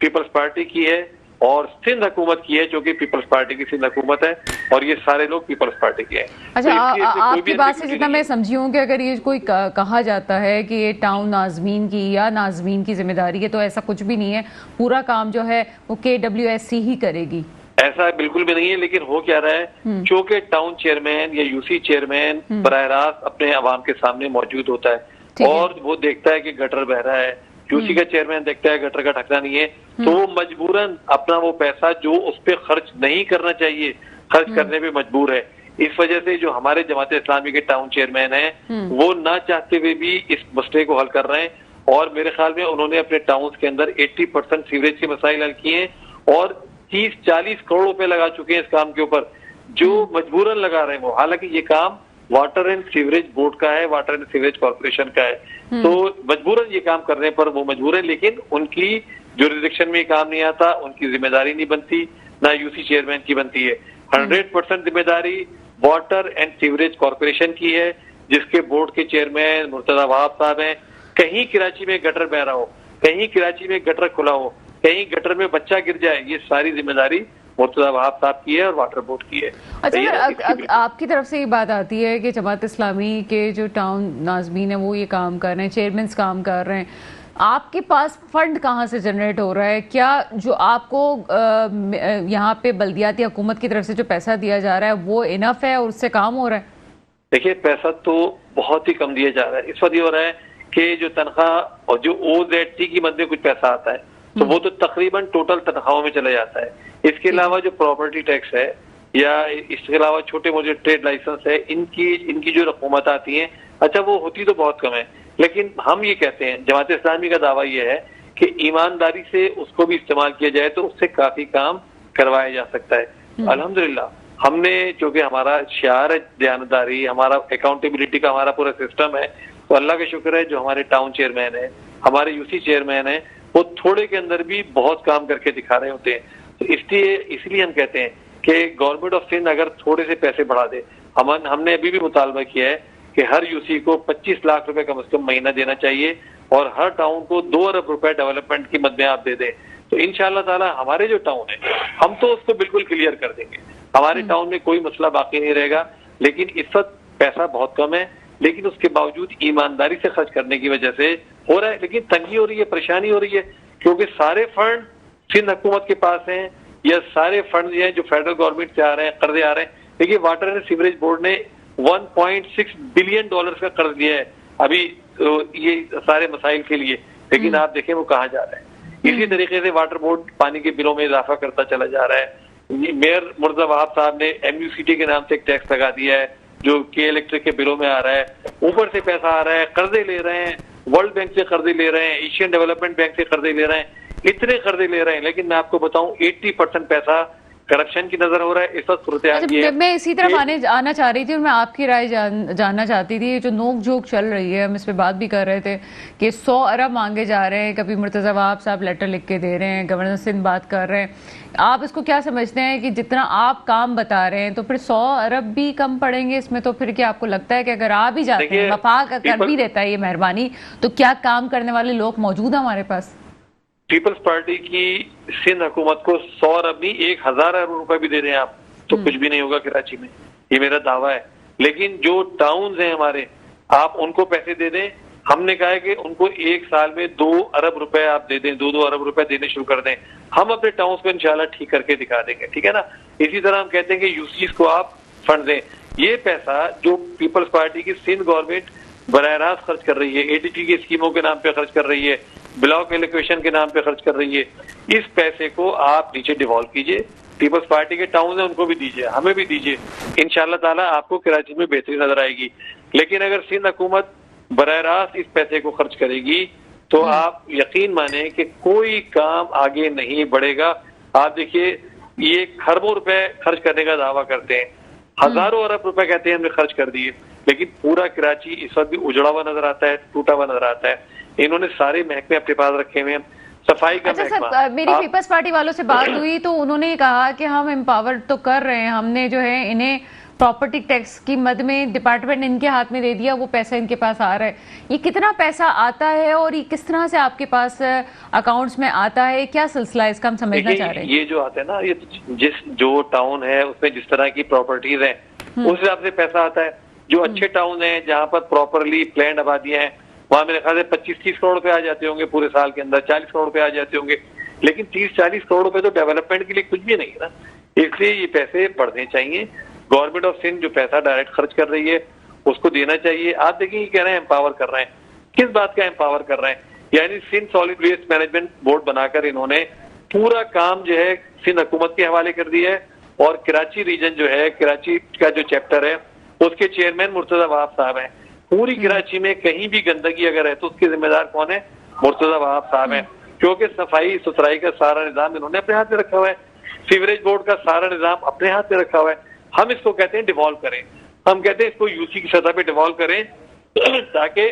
पीपल्स पार्टी की है और सिंध हुकूमत की है, जो कि पीपल्स पार्टी की सिंध हुकूमत है, और ये सारे लोग पीपल्स पार्टी के हैं। अच्छा, आपकी बात से जितना मैं समझी हूँ कि अगर ये कोई कहा जाता है कि ये टाउन नाजमीन की या नाजमीन की जिम्मेदारी है, तो ऐसा कुछ भी नहीं है, पूरा काम जो है वो KWSC ही करेगी। ऐसा बिल्कुल भी नहीं है। लेकिन हो क्या रहा है, चूंकि टाउन चेयरमैन या यूसी चेयरमैन बराह रास्त अपने अवाम के सामने मौजूद होता है और वो देखता है कि गटर बह रहा है, यूसी का चेयरमैन देखता है गटर का ढकना नहीं है, तो वो मजबूरन अपना वो पैसा जो उस पर खर्च नहीं करना चाहिए खर्च करने पे मजबूर है। इस वजह से जो हमारे जमात इस्लामी के टाउन चेयरमैन हैं वो ना चाहते हुए भी इस मसले को हल कर रहे हैं और मेरे ख्याल में उन्होंने अपने टाउन के अंदर 80% सीवरेज के मसाइल हल किए हैं और 30-40 करोड़ रुपए लगा चुके हैं इस काम के ऊपर, जो मजबूरन लगा रहे हैं वो। हालांकि ये काम वाटर एंड सीवरेज बोर्ड का है, वाटर एंड सीवरेज कॉर्पोरेशन का है, तो मजबूरन ये काम करने पर वो मजबूर है, लेकिन उनकी जुरिडिक्शन में काम नहीं आता, उनकी जिम्मेदारी नहीं बनती, ना यूसी चेयरमैन की बनती है। 100% जिम्मेदारी वाटर एंड सीवरेज कॉर्पोरेशन की है, जिसके बोर्ड के चेयरमैन मुर्तजा वहाब साहब हैं। कहीं कराची में गटर बह रहा हो, कहीं कराची में गटर खुला हो, कहीं गटर में बच्चा गिर जाए, ये सारी जिम्मेदारी मुर्तजा वहाब साहब की है और वाटर बोर्ड की है। अच्छा, आपकी तरफ से ये बात आती है कि जमात इस्लामी के जो टाउन नाज़मीन है वो ये काम कर रहे हैं, चेयरमैन काम कर रहे हैं, आपके पास फंड कहाँ से जनरेट हो रहा है? क्या जो आपको यहाँ पे बल्दियाती हुकूमत की तरफ से जो पैसा दिया जा रहा है वो इनफ है और उससे काम हो रहा है? देखिए, पैसा तो बहुत ही कम दिया जा रहा है। इस वक्त ये हो रहा है कि जो तनख्वाह और जो OZT की मद में कुछ पैसा आता है तो वो तो तकरीबन टोटल तनख्वाहों में चला जाता है। इसके अलावा जो प्रॉपर्टी टैक्स है या इसके अलावा छोटे मोटे ट्रेड लाइसेंस है, इनकी जो रकूमत आती है, अच्छा वो होती तो बहुत कम है, लेकिन हम ये कहते हैं, जमात इस्लामी का दावा ये है कि ईमानदारी से उसको भी इस्तेमाल किया जाए तो उससे काफी काम करवाया जा सकता है। अल्हम्दुलिल्लाह हमने, जो कि हमारा शियार है दयानतदारी, हमारा अकाउंटेबिलिटी का हमारा पूरा सिस्टम है, तो अल्लाह का शुक्र है जो हमारे टाउन चेयरमैन है, हमारे यूसी चेयरमैन है, वो थोड़े के अंदर भी बहुत काम करके दिखा रहे होते हैं। तो इसलिए हम कहते हैं कि गवर्नमेंट ऑफ सिंध अगर थोड़े से पैसे बढ़ा दे, हमने अभी भी मुतालबा किया है कि हर यूसी को 25 लाख रुपए कम से कम महीना देना चाहिए और हर टाउन को 2 अरब रुपए डेवलपमेंट की मद में आप दे दें, तो इंशाअल्लाह ताला हमारे जो टाउन है हम तो उसको बिल्कुल क्लियर कर देंगे, हमारे टाउन में कोई मसला बाकी नहीं रहेगा। लेकिन इस वक्त पैसा बहुत कम है, लेकिन उसके बावजूद ईमानदारी से खर्च करने की वजह से हो रहा है, लेकिन तंगी हो रही है, परेशानी हो रही है, क्योंकि सारे फंड सिंध हुकूमत के पास हैं या सारे फंड हैं जो फेडरल गवर्नमेंट से आ रहे हैं, कर्जे आ रहे हैं। देखिए, वाटर एंड सीवरेज बोर्ड ने $1.6 बिलियन का कर्ज लिया है अभी ये सारे मसाइल के लिए, लेकिन आप देखें वो कहाँ जा रहा है। इसी तरीके से वाटर बोर्ड पानी के बिलों में इजाफा करता चला जा रहा है। मेयर मुर्तजा वहाब साहब ने MUCT के नाम से एक टैक्स लगा दिया है जो के इलेक्ट्रिक के बिलों में आ रहा है, ऊपर से पैसा आ रहा है, कर्जे ले रहे हैं, वर्ल्ड बैंक से कर्जे ले रहे हैं, एशियन डेवलपमेंट बैंक से कर्जे ले रहे हैं, इतने कर्जे ले रहे हैं, लेकिन मैं आपको बताऊं 80% पैसा करप्शन की नजर हो रहा है। इस वक्त सूरत हाल की है। मैं इसी तरफ आना चाह रही थी और मैं आपकी राय जानना चाहती थी। जो नोक झोंक चल रही है, हम इस पे बात भी कर रहे थे कि 100 अरब मांगे जा रहे हैं, कभी मुर्तजा वहाब साहब लेटर लिख के दे रहे हैं, गवर्नर सिंध बात कर रहे हैं। आप इसको क्या समझते हैं कि जितना आप काम बता रहे हैं तो फिर 100 अरब भी कम पड़ेंगे इसमें? तो फिर क्या आपको लगता है कि अगर आ भी जाते हैं, वफाक कर भी देता है ये मेहरबानी, तो क्या काम करने वाले लोग मौजूद हैं हमारे पास? पीपल्स पार्टी की सिंध हुकूमत को 100 अरब नहीं 1000 अरब रुपए भी दे रहे हैं आप, तो कुछ भी नहीं होगा कराची में, ये मेरा दावा है। लेकिन जो टाउन्स हैं हमारे, आप उनको पैसे दे दें। हमने कहा है कि उनको एक साल में 2 अरब रुपए आप दे दें, 2 अरब रुपए देने शुरू कर दें, हम अपने टाउन्स को इंशाल्लाह ठीक करके दिखा देंगे, ठीक है ना। इसी तरह हम कहते हैं कि यूसीज को आप फंड दें। ये पैसा जो पीपल्स पार्टी की सिंध गवर्नमेंट बराह रास्त खर्च कर रही है, एडीटी की स्कीमों के नाम पे खर्च कर रही है, ब्लॉक एलोकेशन के नाम पे खर्च कर रही है, इस पैसे को आप नीचे डिवॉल्व कीजिए, पीपल्स पार्टी के टाउन है उनको भी दीजिए, हमें भी दीजिए, इंशाल्लाह ताला आपको कराची में बेहतरी नजर आएगी। लेकिन अगर सिंध हुकूमत बराह रास्त इस पैसे को खर्च करेगी तो आप यकीन माने कि कोई काम आगे नहीं बढ़ेगा। आप देखिए, ये खरबों रुपए खर्च करने का दावा करते हैं, हजारों अरब रुपए कहते हैं हमने खर्च कर दिए, लेकिन पूरा कराची इस वक्त भी उजड़ा हुआ नजर आता है, टूटा हुआ नजर आता है। इन्होंने सारे महकमे अपने पास रखे हुए हैं, सफाई का अच्छा महकमा। सर, मेरी पीपल्स पार्टी वालों से बात हुई तो उन्होंने कहा कि हम एम्पावर तो कर रहे हैं, हमने जो है इन्हें प्रॉपर्टी टैक्स की मद में डिपार्टमेंट इनके हाथ में दे दिया, वो पैसा इनके पास आ रहा है। ये कितना पैसा आता है और ये किस तरह से आपके पास अकाउंट्स में आता है, क्या सिलसिला है इसका हम समझना चाह रहे हैं। ये जो आता है ना, ये जो टाउन है उसमें जिस तरह की प्रॉपर्टीज है उस हिसाब से पैसा आता है। जो अच्छे टाउन है जहाँ पर प्रॉपरली प्लान आबादियां हैं, वहां मेरे ख्याल से 25-30 करोड़ रुपए आ जाते होंगे पूरे साल के अंदर, 40 करोड़ रुपए आ जाते होंगे। लेकिन 30-40 करोड़ रुपए तो डेवलपमेंट के लिए कुछ भी नहीं है ना, इसलिए ये पैसे बढ़ने चाहिए। गवर्नमेंट ऑफ सिंध जो पैसा डायरेक्ट खर्च कर रही है उसको देना चाहिए। आप देखिए, ये कह रहे हैं एम्पावर कर रहे हैं, किस बात का एम्पावर कर रहे हैं? यानी Sindh solid waste management board बनाकर इन्होंने पूरा काम जो है सिंध हुकूमत के हवाले कर दिया है, और कराची रीजन जो है, कराची का जो चैप्टर है उसके चेयरमैन मुर्तजा वहाब साहब हैं। पूरी कराची में कहीं भी गंदगी अगर है तो उसके जिम्मेदार कौन है? मुर्तजा वहाब साहब हैं, क्योंकि सफाई सुथराई का सारा निजाम इन्होंने अपने हाथ में रखा हुआ है, सीवरेज बोर्ड का सारा निजाम अपने हाथ में रखा हुआ है। हम इसको कहते हैं डिवॉल्व करें, हम कहते हैं इसको यूसी की सतह पे डिवॉल्व करें ताकि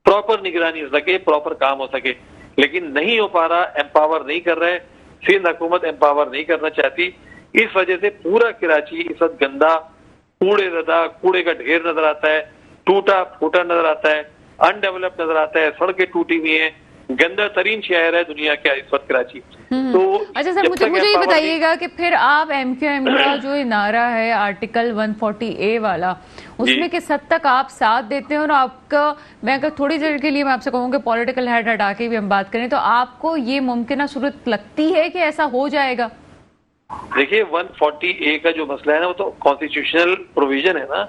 प्रॉपर निगरानी हो सके, प्रॉपर काम हो सके। लेकिन नहीं हो पा रहा, एम्पावर नहीं कर रहे, सिंध हुकूमत एम्पावर नहीं करना चाहती। इस वजह से पूरा कराची इस वक्त गंदा, कूड़े का ढेर नजर आता है, टूटा फूटा नजर आता है, अनडेवलप्ड नजर आता है, सड़कें टूटी हुई हैं, गंदा तरीन शहर है दुनिया का इस वक्त कराची। तो अच्छा सर, मुझे ये बताइएगा कि फिर आप एमक्यूएम का जो ये नारा है आर्टिकल 140A वाला, उसमें किस हद तक आप साथ देते हैं? और आपका, मैं अगर थोड़ी देर के लिए मैं आपसे कहूँ कि पॉलिटिकल हेड हटा के भी हम बात करें, तो आपको ये मुमकिन सूरत लगती है कि ऐसा हो जाएगा? देखिए, 140A का जो मसला है ना, वो तो कॉन्स्टिट्यूशनल प्रोविजन है ना।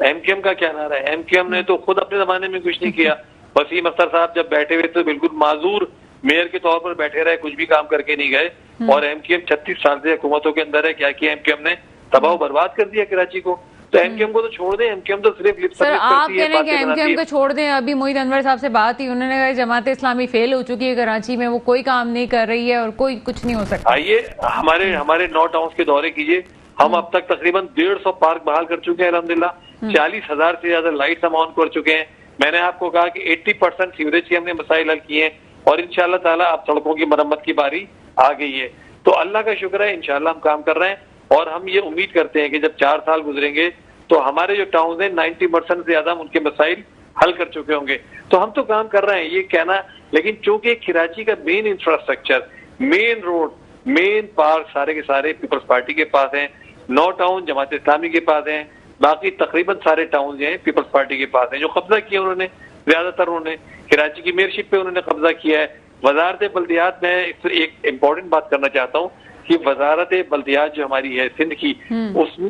एमक्यूएम का क्या नारा है? एमक्यूएम ने तो खुद अपने जमाने में कुछ नहीं किया। वसीम अख्तर साहब जब बैठे हुए तो बिल्कुल माजूर मेयर के तौर पर बैठे रहे, कुछ भी काम करके नहीं गए। और एमक्यूएम 36 साल से हुकूमतों के अंदर है, क्या किया एमक्यूएम ने? तबाह बर्बाद कर दिया कराची को। तो एमक्यूएम को तो छोड़ दें, एमक्यूएम तो सिर्फ लिप सर्विस करती है। आप कह रहे हैं कि एमक्यूएम को छोड़ दें? अभी मोहित अनवर साहब से बात ही, उन्होंने कहा जमात इस्लामी फेल हो चुकी है कराची में, वो कोई काम नहीं कर रही है और कोई कुछ नहीं हो सकता। आइए हमारे 9 टाउन्स के दौरे कीजिए। हम अब तक तकरीबन 150 पार्क बहाल कर चुके हैं अल्हम्दुलिल्लाह। 40,000 से ज्यादा लाइट्स हम ऑन कर चुके हैं। मैंने आपको कहा कि 80% सीवरेज के हमने मसाइल हल किए हैं, और इंशाल्लाह ताला अब सड़कों की मरम्मत की बारी आ गई है। तो अल्लाह का शुक्र है, इंशाल्लाह हम काम कर रहे हैं, और हम ये उम्मीद करते हैं कि जब 4 साल गुजरेंगे तो हमारे जो टाउन है 90% से ज्यादा हम उनके मसाइल हल कर चुके होंगे। तो हम तो काम कर रहे हैं, ये कहना। लेकिन चूंकि कराची का main infrastructure, main road, main park सारे के सारे पीपल्स पार्टी के पास हैं, 9 टाउन जमात इस्लामी के पास हैं, बाकी तकरीबन सारे टाउन जो हैं पीपल्स पार्टी के पास हैं। जो कब्जा किया उन्होंने, ज्यादातर उन्होंने कराची की मेयरशिप पे उन्होंने कब्जा किया है। वजारत बल्दियात में एक इम्पोर्टेंट बात करना चाहता हूँ कि वजारत बल्दियात जो हमारी है सिंध की,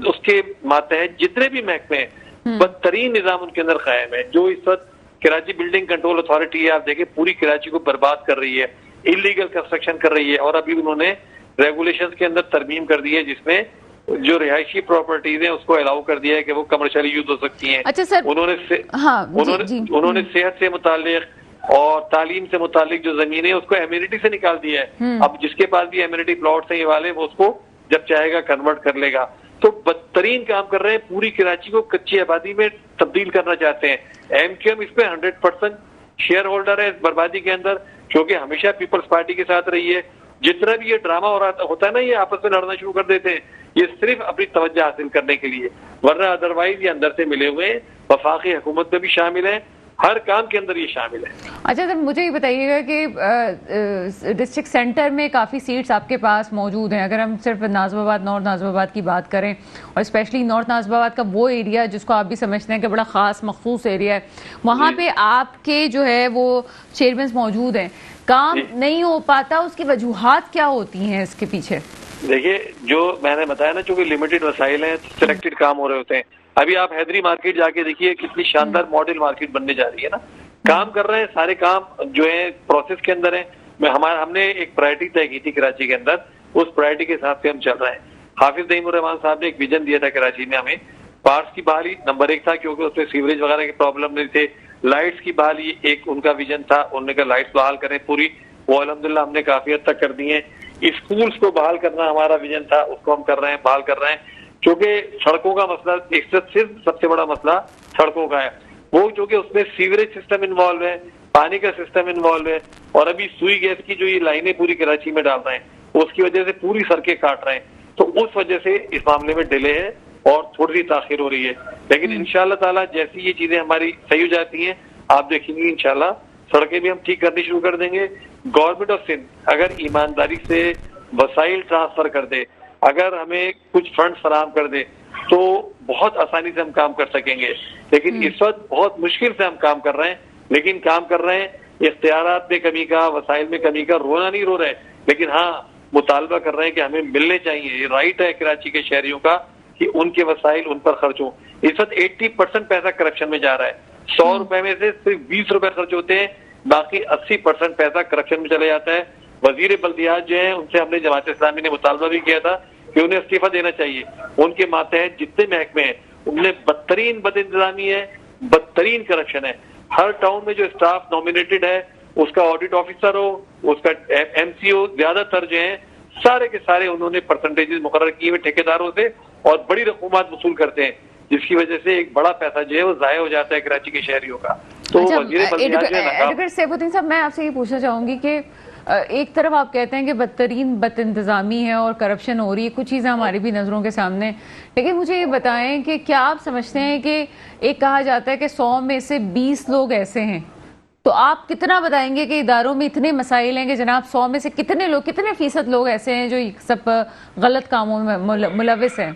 उसके मातहत जितने भी महकमे हैं, बदतरीन निजाम उनके अंदर कायम है। जो इस वक्त कराची बिल्डिंग कंट्रोल अथॉरिटी है, आप देखें पूरी कराची को बर्बाद कर रही है, इलीगल कंस्ट्रक्शन कर रही है। और अभी उन्होंने रेगुलेशंस के अंदर तरमीम कर दी है, जिसमें जो रिहायशी प्रॉपर्टीज हैं उसको अलाउ कर दिया है कि वो कमर्शियली यूज हो सकती हैं। अच्छा सर, उन्होंने सेहत से मुतालिक और तालीम से मुतालिक जो जमीन है उसको एम्यूनिटी से निकाल दिया है। अब जिसके पास भी एम्यूनिटी प्लॉट है ये वाले, वो उसको जब चाहेगा कन्वर्ट कर लेगा। तो बदतरीन काम कर रहे हैं, पूरी कराची को कच्ची आबादी में तब्दील करना चाहते हैं। एमक्यूएम इस पे 100% शेयर होल्डर है इस बर्बादी के अंदर, क्योंकि हमेशा पीपल्स पार्टी के साथ रही है। जितना भी ये ड्रामा हो रहा होता है ना, ये आपस में लड़ना शुरू कर देते हैं, ये सिर्फ अपनी तवज्जो हासिल करने के लिए, वरना अदरवाइज ये अंदर से मिले हुए हैं, वफाकी हुकूमत में भी शामिल है, हर काम के अंदर ये शामिल है। अच्छा सर, मुझे ये बताइएगा कि डिस्ट्रिक्ट सेंटर में काफ़ी सीट्स आपके पास मौजूद हैं। अगर हम सिर्फ नाज़िमाबाद, नॉर्थ नाज़िमाबाद की बात करें, और स्पेशली नॉर्थ नाज़िमाबाद का वो एरिया जिसको आप भी समझते हैं कि बड़ा ख़ास मखसूस एरिया है, वहाँ पे आपके जो है वो चेयरमैन मौजूद हैं, काम नहीं हो पाता, उसकी वजूहात क्या होती हैं इसके पीछे? देखिए, जो मैंने बताया ना, चूंकि लिमिटेड वसाइल हैं, सिलेक्टेड काम हो रहे होते हैं। अभी आप हैदरी मार्केट जाके देखिए, कितनी शानदार मॉडल मार्केट बनने जा रही है ना। काम कर रहे हैं, सारे काम जो है प्रोसेस के अंदर है। हमने एक प्रायोरिटी तय की थी कराची के अंदर, उस प्रायोरिटी के हिसाब से हम चल रहे हैं। हाफिज नईमुर रहमान साहब ने एक विजन दिया था कराची में हमें, पार्क्स की बहाली नंबर 1 था, क्योंकि उसमें सीवरेज वगैरह के प्रॉब्लम नहीं थे। लाइट्स की बहाली एक उनका विजन था, उन्होंने कहा लाइट्स बहाल करें पूरी, वो अल्हम्दुलिल्लाह हमने काफी हद तक कर दी है। स्कूल्स को बहाल करना हमारा विजन था, उसको हम कर रहे हैं, बहाल कर रहे हैं। क्योंकि सड़कों का मसला सिर्फ सबसे बड़ा मसला सड़कों का है, वो क्योंकि उसमें सीवरेज सिस्टम इन्वॉल्व है, पानी का सिस्टम इन्वॉल्व है, और अभी सुई गैस की जो ये लाइनें पूरी कराची में डाल रहे हैं, उसकी वजह से पूरी सड़कें काट रहे हैं। तो उस वजह से इस मामले में डिले है और थोड़ी सी ताखिर हो रही है। लेकिन इंशाअल्लाह ताला जैसी ये चीजें हमारी सही हो जाती हैं, आप देखेंगे इंशाअल्लाह सड़कें भी हम ठीक करनी शुरू कर देंगे। गवर्नमेंट ऑफ सिंध अगर ईमानदारी से वसाइल ट्रांसफर कर दे, अगर हमें कुछ फंड फराहम कर दे, तो बहुत आसानी से हम काम कर सकेंगे। लेकिन इस वक्त बहुत मुश्किल से हम काम कर रहे हैं, लेकिन काम कर रहे हैं। इख्तियारात में कमी का, वसाइल में कमी का रोना नहीं रो रहे, लेकिन हाँ मुतालबा कर रहे हैं कि हमें मिलने चाहिए। ये राइट है कराची के शहरियों का कि उनके वसाइल उन पर खर्च हो। इस वक्त 80% पैसा करप्शन में जा रहा है। 100 रुपए में से सिर्फ 20 रुपए खर्च होते हैं, बाकी 80% पैसा करप्शन में चले जाता है। वजीर बल्दियात जो है, उनसे हमने जमात इस्लामी ने मुतालबा भी किया था कि उन्हें इस्तीफा देना चाहिए। उनके मातहत जितने महकमे हैं उनमें बदतरीन बदइंतजामी है, बदतरीन करप्शन है। हर टाउन में जो स्टाफ नॉमिनेटेड है, उसका ऑडिट ऑफिसर हो, उसका MCO, ज्यादातर जो है सारे के सारे उन्होंने परसेंटेजेस मुकर्रर किए हुए ठेकेदारों से और बड़ी रकूमात वसूल करते हैं, जिसकी वजह से एक बड़ा पैसा जो है वो जाया हो जाता है कराची के शहरियों का। तो एडवोकेट सैफुद्दीन साहब, मैं आपसे ये पूछना चाहूंगी कि एक तरफ आप कहते हैं कि बदतरीन बदइंतजामी है और करप्शन हो रही है, कुछ चीज़ें हमारी भी नज़रों के सामने, लेकिन मुझे ये बताएं कि क्या आप समझते हैं कि एक कहा जाता है कि 100 में से 20 लोग ऐसे हैं, तो आप कितना बताएंगे कि इदारों में इतने मसाइल हैं कि जनाब 100 में से कितने लोग, कितने फीसद लोग ऐसे हैं जो सब गलत कामों में मुलविस हैं?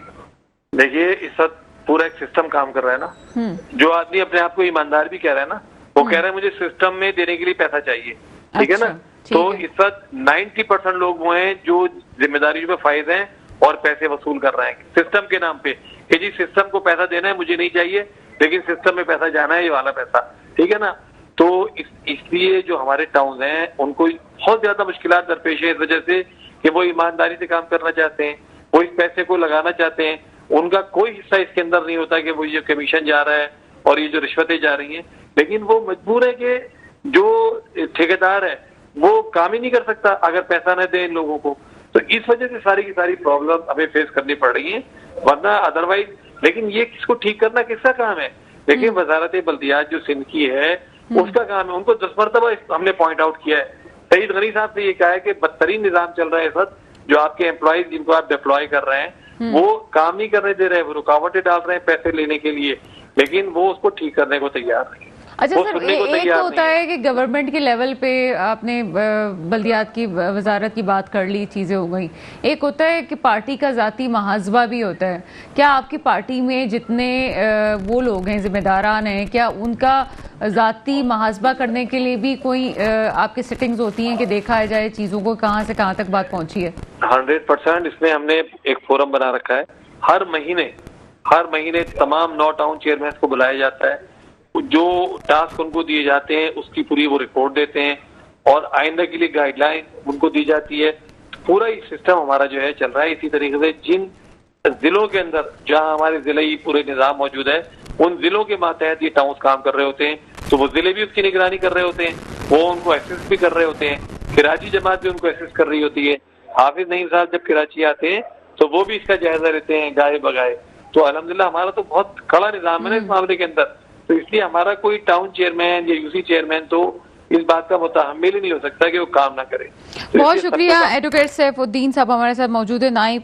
देखिए, इस वक्त पूरा एक सिस्टम काम कर रहा है ना। जो आदमी अपने आप को ईमानदार भी कह रहा है ना, वो कह रहा है मुझे सिस्टम में देने के लिए पैसा चाहिए, ठीक है ना। तो इस वक्त 90% लोग वो हैं जो जिम्मेदारी में फायद हैं और पैसे वसूल कर रहे हैं सिस्टम के नाम पे कि जी सिस्टम को पैसा देना है, मुझे नहीं चाहिए, लेकिन सिस्टम में पैसा जाना है, ये वाला पैसा, ठीक है ना। तो इसलिए जो हमारे टाउन हैं उनको बहुत ज्यादा मुश्किलात दरपेश है, इस वजह से कि वो ईमानदारी से काम करना चाहते हैं, वो इस पैसे को लगाना चाहते हैं, उनका कोई हिस्सा इसके अंदर नहीं होता कि वो ये कमीशन जा रहा है और ये जो रिश्वतें जा रही हैं, लेकिन वो मजबूर है कि जो ठेकेदार है वो काम ही नहीं कर सकता अगर पैसा न दे इन लोगों को। तो इस वजह से सारी की सारी प्रॉब्लम हमें फेस करनी पड़ रही है, वरना अदरवाइज। लेकिन ये किसको ठीक करना किसका काम है? देखिए, वजारत बल्दियात जो सिंध की है उसका काम है, उनको 10 मरतबा हमने पॉइंट आउट किया है। सईद गनी साहब से ये कहा है कि बदतरीन निजाम चल रहा है इस वक्त, जो आपके एम्प्लॉयज जिनको आप डिप्लॉय कर रहे हैं वो काम नहीं करने दे रहे हैं, वो रुकावटें डाल रहे हैं पैसे लेने के लिए, लेकिन वो उसको ठीक करने को तैयार नहीं। अच्छा सर, एक तो होता है कि गवर्नमेंट के लेवल पे आपने बल्दियात की वजारत की बात कर ली, चीज़ें हो गई। एक होता है कि पार्टी का ज़ाती महाजबा भी होता है। क्या आपकी पार्टी में जितने वो लोग हैं, जिम्मेदारान हैं, क्या उनका ज़ाती महाजबा करने के लिए भी कोई आपकी सेटिंग्स होती हैं कि देखा जाए चीज़ों को कहाँ से कहाँ तक बात पहुँची है? 100% इसमें हमने एक फोरम बना रखा है। हर महीने तमाम 9 टाउन चेयरमैन को बुलाया जाता है, जो टास्क उनको दिए जाते हैं उसकी पूरी वो रिपोर्ट देते हैं और आइंदा के लिए गाइडलाइन उनको दी जाती है। पूरा ये सिस्टम हमारा जो है चल रहा है इसी तरीके से। जिन जिलों के अंदर जहां हमारे जिले ही पूरे निजाम मौजूद है, उन जिलों के मातहत ये टाउन्स काम कर रहे होते हैं, तो वो जिले भी उसकी निगरानी कर रहे होते हैं, वो उनको एसेस भी कर रहे होते हैं। कराची जमात भी उनको एसेस कर रही होती है। हाफिज नईम साहब जब कराची आते हैं तो वो भी इसका जायजा लेते हैं गाए बगाए। तो अल्हम्दुलिल्लाह हमारा तो बहुत कड़ा निजाम है ना इस मामले के अंदर। तो इसलिए हमारा कोई टाउन चेयरमैन या यूसी चेयरमैन तो इस बात का मुतहम्मिल ही नहीं हो सकता कि वो काम ना करे। बहुत शुक्रिया एडवोकेट सैफुद्दीन साहब हमारे साथ मौजूद है, नाइब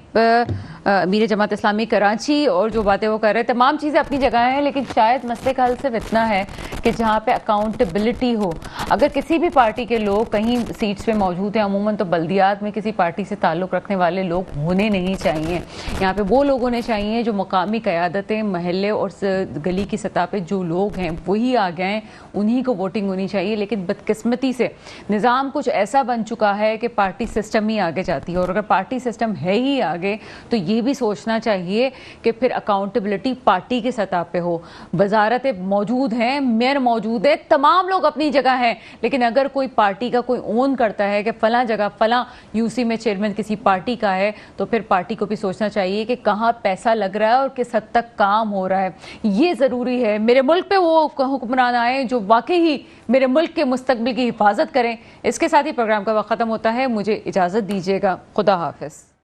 अमीर जमात इस्लामी कराची, और जो बातें वो कर रहे हैं तमाम चीज़ें अपनी जगह हैं, लेकिन शायद मसले का हल सिर्फ इतना है कि कि जहाँ पे अकाउंटेबिलिटी हो। अगर किसी भी पार्टी के लोग कहीं सीट्स पे मौजूद हैं, अमूमन तो बल्दियात में किसी पार्टी से ताल्लुक़ रखने वाले लोग होने नहीं चाहिए। यहाँ पे वो लोग होने चाहिए जो मुकामी क़यादतें, महल्ले और गली की सतह पे जो लोग हैं वही आ गए, उन्हीं को वोटिंग होनी चाहिए। लेकिन बदकिस्मती से निज़ाम कुछ ऐसा बन चुका है कि पार्टी सिस्टम ही आगे जाती है, और अगर पार्टी सिस्टम है ही आगे तो ये भी सोचना चाहिए कि फिर अकाउंटेबिलिटी पार्टी की सतह पे हो। वजारतें मौजूद हैं, मेयर मौजूद है, तमाम लोग अपनी जगह हैं, लेकिन अगर कोई पार्टी का कोई ओन करता है कि फला जगह फला यूसी में चेयरमैन किसी पार्टी का है, तो फिर पार्टी को भी सोचना चाहिए कि कहाँ पैसा लग रहा है और किस हद तक काम हो रहा है। ये ज़रूरी है मेरे मुल्क पे वो हुक्मरान आए जो वाकई ही मेरे मुल्क के मुस्तकबिल की हिफाजत करें। इसके साथ ही प्रोग्राम का वक्त ख़त्म होता है। मुझे इजाज़त दीजिएगा। खुदा हाफिज़।